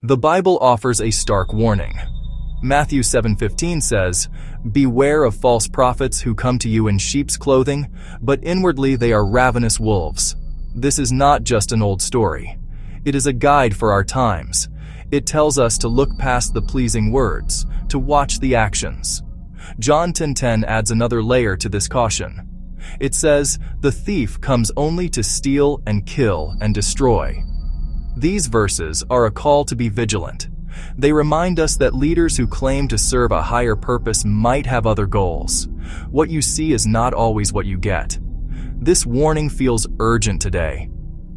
The Bible offers a stark warning. Matthew 7:15 says, "Beware of false prophets who come to you in sheep's clothing, but inwardly they are ravenous wolves." This is not just an old story. It is a guide for our times. It tells us to look past the pleasing words, to watch the actions. John 10:10 adds another layer to this caution. It says, "The thief comes only to steal and kill and destroy." These verses are a call to be vigilant. They remind us that leaders who claim to serve a higher purpose might have other goals. What you see is not always what you get. This warning feels urgent today.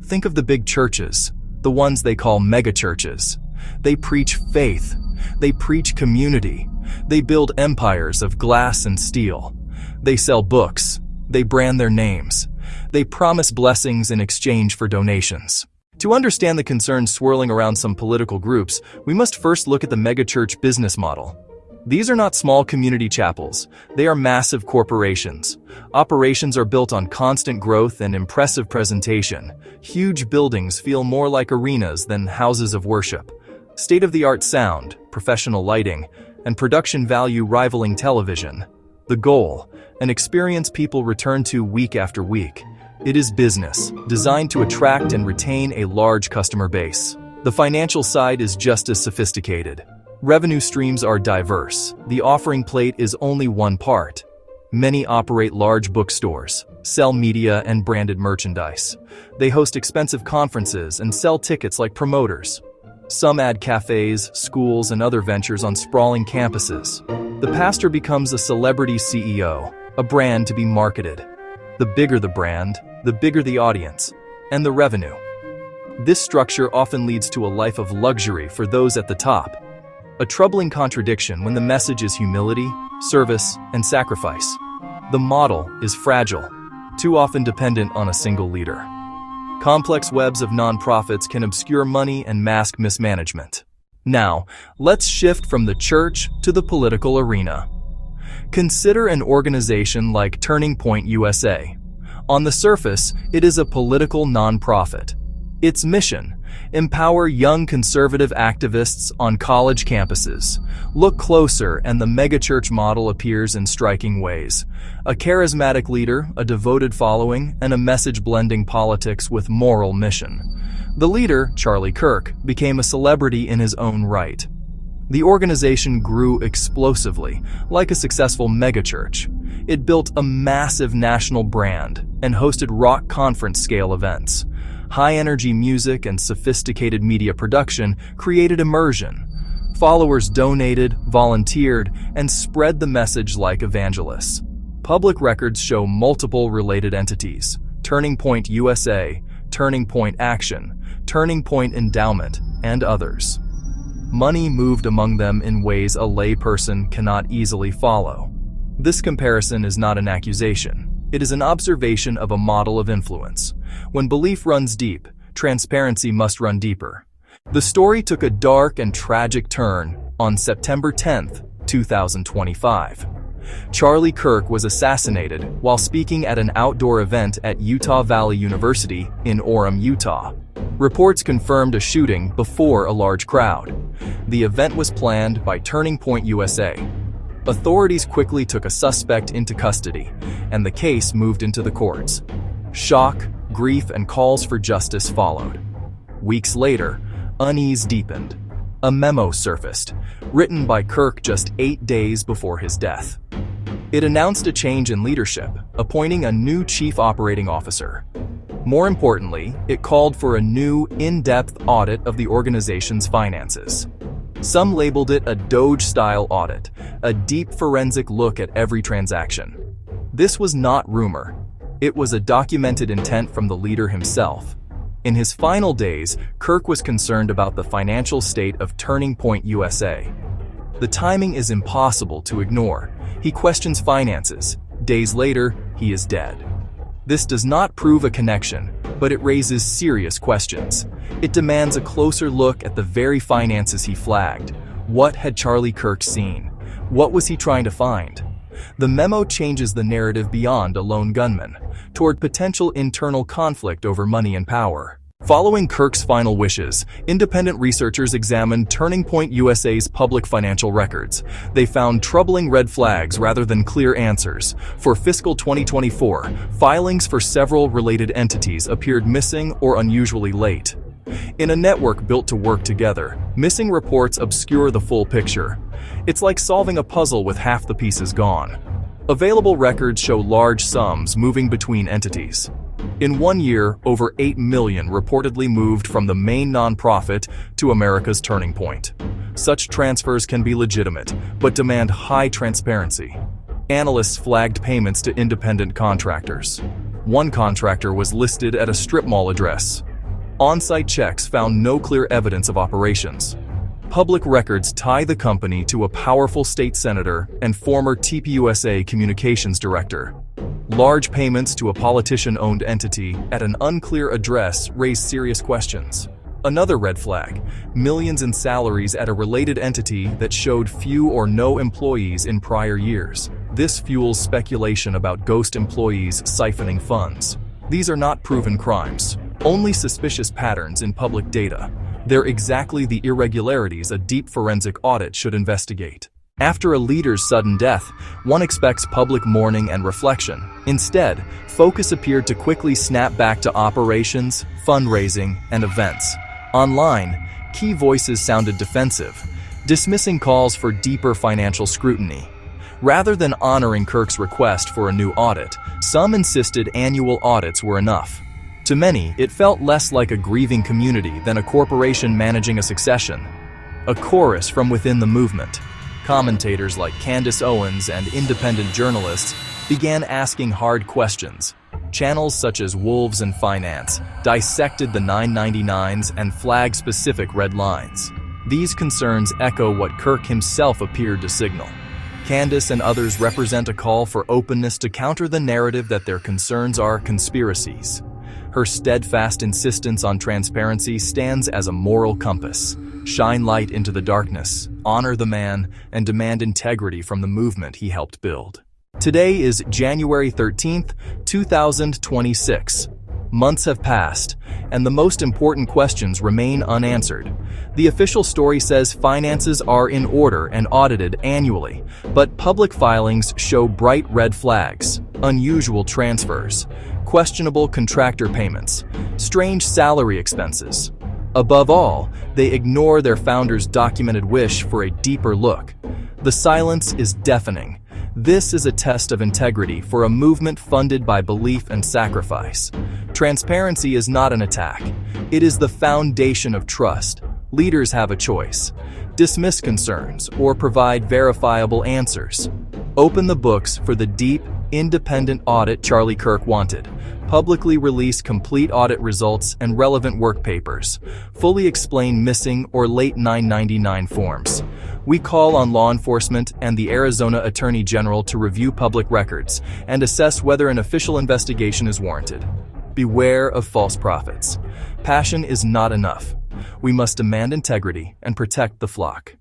Think of the big churches, the ones they call megachurches. They preach faith. They preach community. They build empires of glass and steel. They sell books. They brand their names. They promise blessings in exchange for donations. To understand the concerns swirling around some political groups, we must first look at the megachurch business model. These are not small community chapels. They are massive corporations. Operations are built on constant growth and impressive presentation. Huge buildings feel more like arenas than houses of worship. State-of-the-art sound, professional lighting, and production value rivaling television. The goal, an experience people return to week after week. It is business, designed to attract and retain a large customer base. The financial side is just as sophisticated. Revenue streams are diverse. The offering plate is only one part. Many operate large bookstores, sell media and branded merchandise. They host expensive conferences and sell tickets like promoters. Some add cafes, schools, and other ventures on sprawling campuses. The pastor becomes a celebrity CEO, a brand to be marketed. The bigger the brand, the bigger the audience, and the revenue. This structure often leads to a life of luxury for those at the top. A troubling contradiction when the message is humility, service, and sacrifice. The model is fragile, too often dependent on a single leader. Complex webs of nonprofits can obscure money and mask mismanagement. Now, let's shift from the church to the political arena. Consider an organization like Turning Point USA. On the surface, it is a political nonprofit. Its mission: empower young conservative activists on college campuses. Look closer and the megachurch model appears in striking ways. A charismatic leader, a devoted following, and a message blending politics with moral mission. The leader, Charlie Kirk, became a celebrity in his own right. The organization grew explosively, like a successful megachurch. It built a massive national brand and hosted rock conference-scale events. High-energy music and sophisticated media production created immersion. Followers donated, volunteered, and spread the message like evangelists. Public records show multiple related entities: Turning Point USA, Turning Point Action, Turning Point Endowment, and others. Money moved among them in ways a layperson cannot easily follow. This comparison is not an accusation. It is an observation of a model of influence. When belief runs deep, transparency must run deeper. The story took a dark and tragic turn on September 10, 2025. Charlie Kirk was assassinated while speaking at an outdoor event at Utah Valley University in Orem, Utah. Reports confirmed a shooting before a large crowd. The event was planned by Turning Point USA. Authorities quickly took a suspect into custody, and the case moved into the courts. Shock, grief, and calls for justice followed. Weeks later, unease deepened. A memo surfaced, written by Kirk just 8 days before his death. It announced a change in leadership, appointing a new chief operating officer. More importantly, it called for a new, in-depth audit of the organization's finances. Some labeled it a Doge-style audit, a deep forensic look at every transaction. This was not rumor. It was a documented intent from the leader himself. In his final days, Kirk was concerned about the financial state of Turning Point USA. The timing is impossible to ignore. He questions finances. Days later, he is dead. This does not prove a connection, but it raises serious questions. It demands a closer look at the very finances he flagged. What had Charlie Kirk seen? What was he trying to find? The memo changes the narrative beyond a lone gunman, toward potential internal conflict over money and power. Following Kirk's final wishes, independent researchers examined Turning Point USA's public financial records. They found troubling red flags rather than clear answers. For fiscal 2024, filings for several related entities appeared missing or unusually late. In a network built to work together, missing reports obscure the full picture. It's like solving a puzzle with half the pieces gone. Available records show large sums moving between entities. In 1 year, over 8 million reportedly moved from the main nonprofit to America's Turning Point. Such transfers can be legitimate, but demand high transparency. Analysts flagged payments to independent contractors. One contractor was listed at a strip mall address. On-site checks found no clear evidence of operations. Public records tie the company to a powerful state senator and former TPUSA communications director. Large payments to a politician-owned entity at an unclear address raise serious questions. Another red flag: millions in salaries at a related entity that showed few or no employees in prior years. This fuels speculation about ghost employees siphoning funds. These are not proven crimes, only suspicious patterns in public data. They're exactly the irregularities a deep forensic audit should investigate. After a leader's sudden death, one expects public mourning and reflection. Instead, focus appeared to quickly snap back to operations, fundraising, and events. Online, key voices sounded defensive, dismissing calls for deeper financial scrutiny. Rather than honoring Kirk's request for a new audit, some insisted annual audits were enough. To many, it felt less like a grieving community than a corporation managing a succession. A chorus from within the movement. Commentators like Candace, Owens, and independent journalists began asking hard questions. Channels such as Wolves and Finance dissected the 999s and flagged specific red lines. These concerns echo what Kirk himself appeared to signal. Candace and others represent a call for openness to counter the narrative that their concerns are conspiracies. Her steadfast insistence on transparency stands as a moral compass. Shine light into the darkness, honor the man, and demand integrity from the movement he helped build. Today is January 13th, 2026. Months have passed, and the most important questions remain unanswered. The official story says finances are in order and audited annually, but public filings show bright red flags: unusual transfers, questionable contractor payments, strange salary expenses. Above all, they ignore their founder's documented wish for a deeper look. The silence is deafening. This is a test of integrity for a movement funded by belief and sacrifice. Transparency is not an attack. It is the foundation of trust. Leaders have a choice: dismiss concerns or provide verifiable answers. Open the books for the deep, independent audit Charlie Kirk wanted. Publicly release complete audit results and relevant work papers. Fully explain missing or late 999 forms. We call on law enforcement and the Arizona Attorney General to review public records and assess whether an official investigation is warranted. Beware of false prophets. Passion is not enough. We must demand integrity and protect the flock.